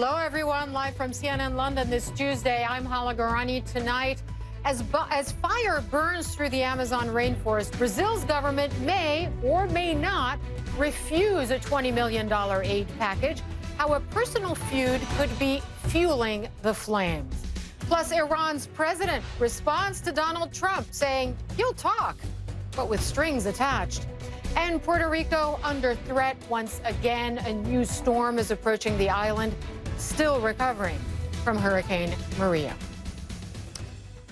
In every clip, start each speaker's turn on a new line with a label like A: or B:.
A: Hello, everyone. Live from CNN London this Tuesday. I'm Hala Gorani. Tonight, as fire burns through the Amazon rainforest, Brazil's government may or may not refuse a $20 million aid package. How a personal feud could be fueling the flames. Plus, Iran's president responds to Donald Trump, saying he'll talk, but with strings attached. And Puerto Rico under threat once again. A new storm is approaching the island, still recovering from Hurricane Maria.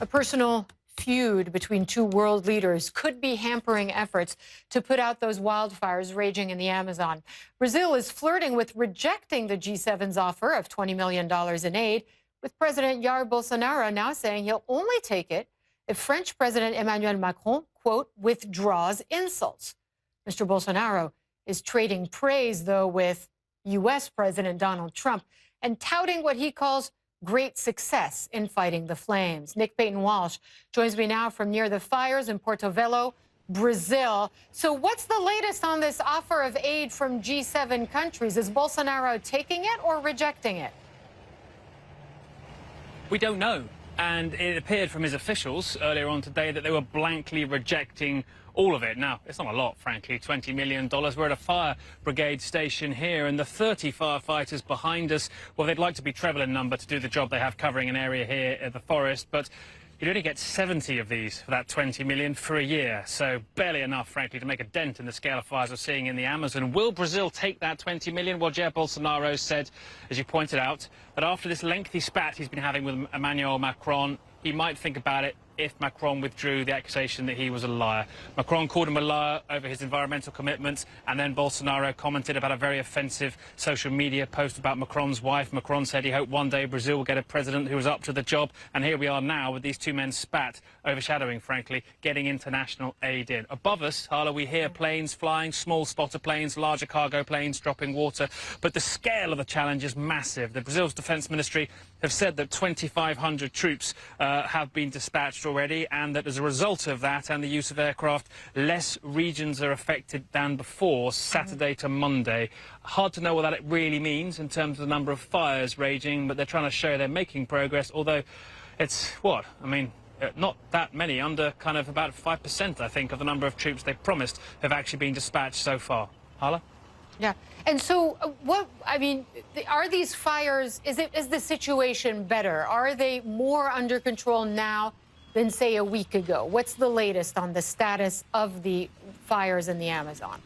A: A personal feud between two world leaders could be hampering efforts to put out those wildfires raging in the Amazon. Brazil is flirting with rejecting the G7's offer of $20 million in aid, with President Jair Bolsonaro now saying he'll only take it if French President Emmanuel Macron, quote, withdraws insults. Mr. Bolsonaro is trading praise, though, with U.S. President Donald Trump and touting what he calls great success in fighting the flames. Nick Payton-Walsh joins me now from near the fires in Porto Velho, Brazil. So what's the latest on this offer of aid from G7 countries? Is Bolsonaro taking it or rejecting it?
B: We don't know. And it appeared from his officials earlier on today that they were blankly rejecting all of it. Now, it's not a lot, frankly, $20 million. We're at a fire brigade station here, and the 30 firefighters behind us, well, they'd like to be treble in number to do the job they have covering an area here at the forest, but you'd only get 70 of these for that $20 million for a year. So barely enough, frankly, to make a dent in the scale of fires we're seeing in the Amazon. Will Brazil take that $20 million? Well, Jair Bolsonaro said, as you pointed out, that after this lengthy spat he's been having with Emmanuel Macron, he might think about it if Macron withdrew the accusation that he was a liar. Macron called him a liar over his environmental commitments, and then Bolsonaro commented about a very offensive social media post about Macron's wife. Macron said he hoped one day Brazil will get a president who was up to the job, and here we are now with these two men spat, overshadowing, frankly, getting international aid in. Above us, Hala, we hear planes flying, small spotter planes, larger cargo planes dropping water, but the scale of the challenge is massive. The Brazil's defense ministry have said that 2,500 troops have been dispatched already, and that as a result of that and the use of aircraft, less regions are affected than before, Saturday to Monday. Hard to know what that really means in terms of the number of fires raging, but they're trying to show they're making progress, although it's, what, I mean, not that many, under kind of about 5%, I think, of the number of troops they promised have actually been dispatched so far. Hala?
A: Yeah. And so what, I mean, are these fires, is the situation better? Are they more under control now than, say, a week ago? What's the latest on the status of the fires in the Amazon?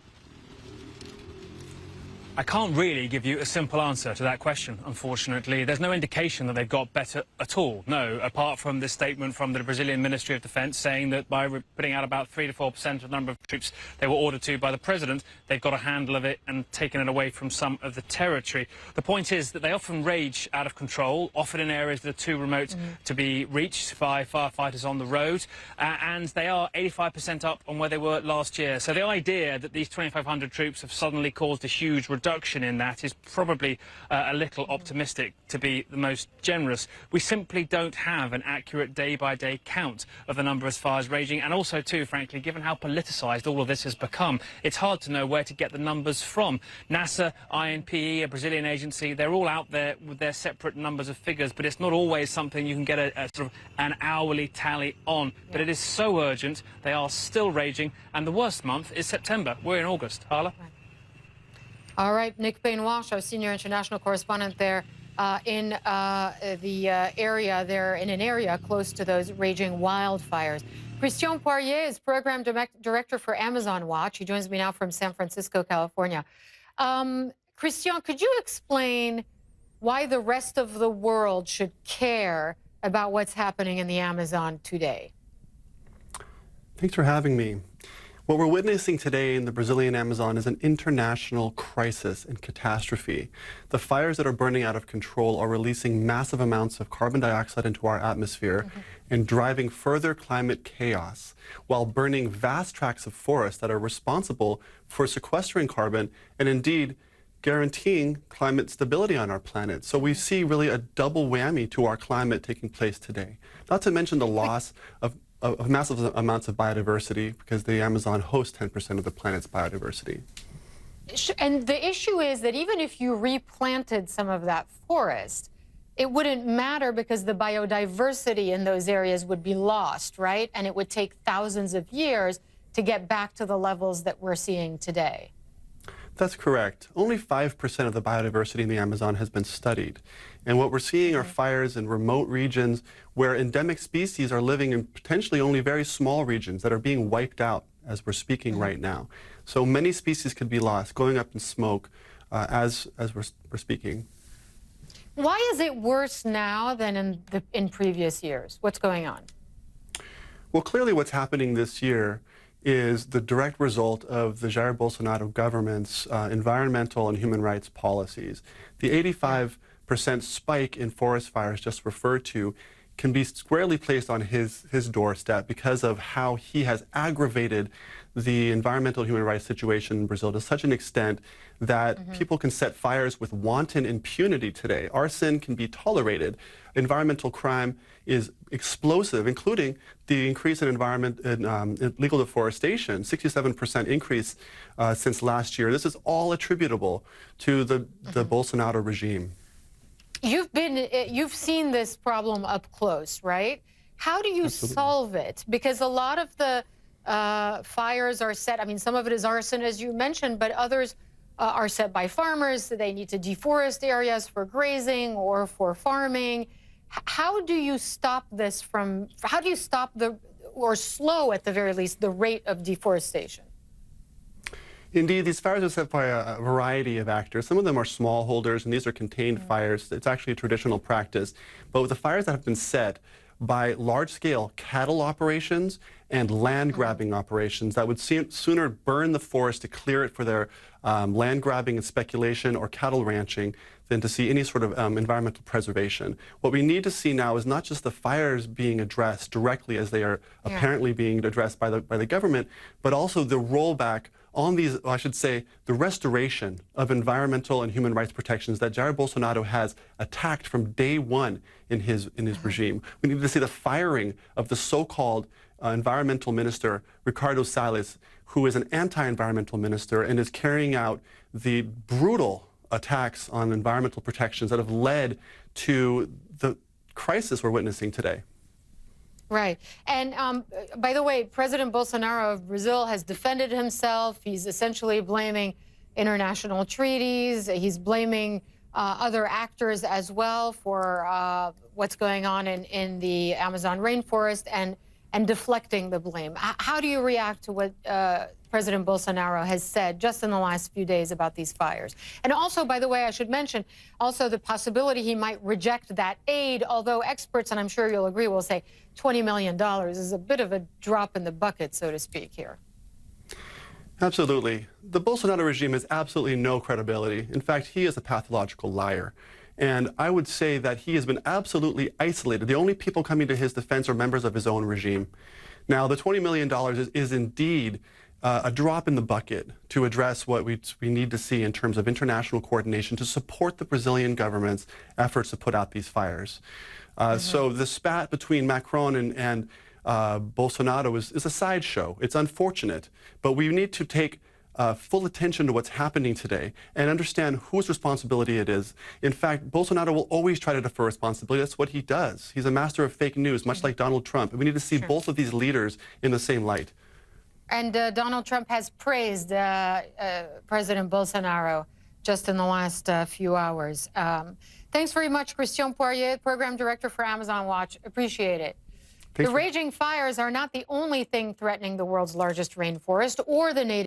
B: I can't really give you a simple answer to that question, unfortunately. There's no indication that they've got better at all, no, apart from this statement from the Brazilian Ministry of Defense saying that by putting out about 3 to 4% of the number of troops they were ordered to by the president, they've got a handle of it and taken it away from some of the territory. The point is that they often rage out of control, often in areas that are too remote to be reached by firefighters on the road, and they are 85% up on where they were last year. So the idea that these 2,500 troops have suddenly caused a huge reduction in that is probably a little optimistic, to be the most generous. We simply don't have an accurate day-by-day count of the number of fires raging, and also, too, frankly, given how politicised all of this has become, it's hard to know where to get the numbers from. NASA, INPE, a Brazilian agency, they're all out there with their separate numbers of figures, but it's not always something you can get a sort of an hourly tally on. But it is so urgent, they are still raging, and the worst month is September. We're in August. Hala?
A: All right, Nick Payton-Walsh, our senior international correspondent there in the area there, in an area close to those raging wildfires. Christian Poirier is program director for Amazon Watch. He joins me now from San Francisco, California. Christian, could you explain why the rest of the world should care about what's happening in the Amazon today?
C: Thanks for having me. What we're witnessing today in the Brazilian Amazon is an international crisis and catastrophe. The fires that are burning out of control are releasing massive amounts of carbon dioxide into our atmosphere and driving further climate chaos, while burning vast tracts of forest that are responsible for sequestering carbon and indeed guaranteeing climate stability on our planet. So we see really a double whammy to our climate taking place today. Not to mention the loss of massive amounts of biodiversity, because the Amazon hosts 10% of the planet's biodiversity.
A: And the issue is that even if you replanted some of that forest, it wouldn't matter because the biodiversity in those areas would be lost, right? And it would take thousands of years to get back to the levels that we're seeing today.
C: That's correct. Only 5% of the biodiversity in the Amazon has been studied. And what we're seeing are fires in remote regions where endemic species are living in potentially only very small regions that are being wiped out as we're speaking right now. So many species could be lost, going up in smoke as we're speaking.
A: Why is it worse now than in previous years? What's going on?
C: Well, clearly what's happening this year is the direct result of the Jair Bolsonaro government's environmental and human rights policies. The 85% spike in forest fires just referred to can be squarely placed on his doorstep because of how he has aggravated the environmental and human rights situation in Brazil to such an extent that people can set fires with wanton impunity today. Arson can be tolerated. Environmental crime is explosive, including the increase in illegal deforestation, 67% increase since last year. This is all attributable to the Bolsonaro regime.
A: You've seen this problem up close, right? How do you solve it? Because a lot of the fires are set, I mean, some of it is arson, as you mentioned, but others are set by farmers. They need to deforest areas for grazing or for farming. How do you stop this from, how do you stop or slow at the very least, the rate of deforestation?
C: Indeed, these fires are set by a variety of actors. Some of them are smallholders, and these are contained fires. It's actually a traditional practice. But with the fires that have been set by large-scale cattle operations and land-grabbing operations that would sooner burn the forest to clear it for their land-grabbing and speculation or cattle ranching than to see any sort of environmental preservation. What we need to see now is not just the fires being addressed directly as they are apparently being addressed by the government, but also the rollback on these, I should say, the restoration of environmental and human rights protections that Jair Bolsonaro has attacked from day one in his regime. We need to see the firing of the so-called environmental minister, Ricardo Salles, who is an anti-environmental minister and is carrying out the brutal attacks on environmental protections that have led to the crisis we're witnessing today.
A: Right. And by the way, President Bolsonaro of Brazil has defended himself. He's essentially blaming international treaties. He's blaming other actors as well for what's going on in the Amazon rainforest and deflecting the blame. How do you react to what President Bolsonaro has said just in the last few days about these fires? And also, by the way, I should mention also the possibility he might reject that aid, although experts, and I'm sure you'll agree, will say $20 million is a bit of a drop in the bucket, so to speak, here.
C: Absolutely. The Bolsonaro regime has absolutely no credibility. In fact, he is a pathological liar. And I would say that he has been absolutely isolated. The only people coming to his defense are members of his own regime. Now, the $20 million is indeed a drop in the bucket to address what we need to see in terms of international coordination to support the Brazilian government's efforts to put out these fires. So the spat between Macron and Bolsonaro is a sideshow. It's unfortunate, but we need to take full attention to what's happening today and understand whose responsibility it is. In fact, Bolsonaro will always try to defer responsibility. That's what he does. He's a master of fake news, much like Donald Trump. And we need to see both of these leaders in the same light.
A: And Donald Trump has praised President Bolsonaro just in the last few hours. Thanks very much, Christian Poirier, Program Director for Amazon Watch. Appreciate it. The raging fires are not the only thing threatening the world's largest rainforest or the native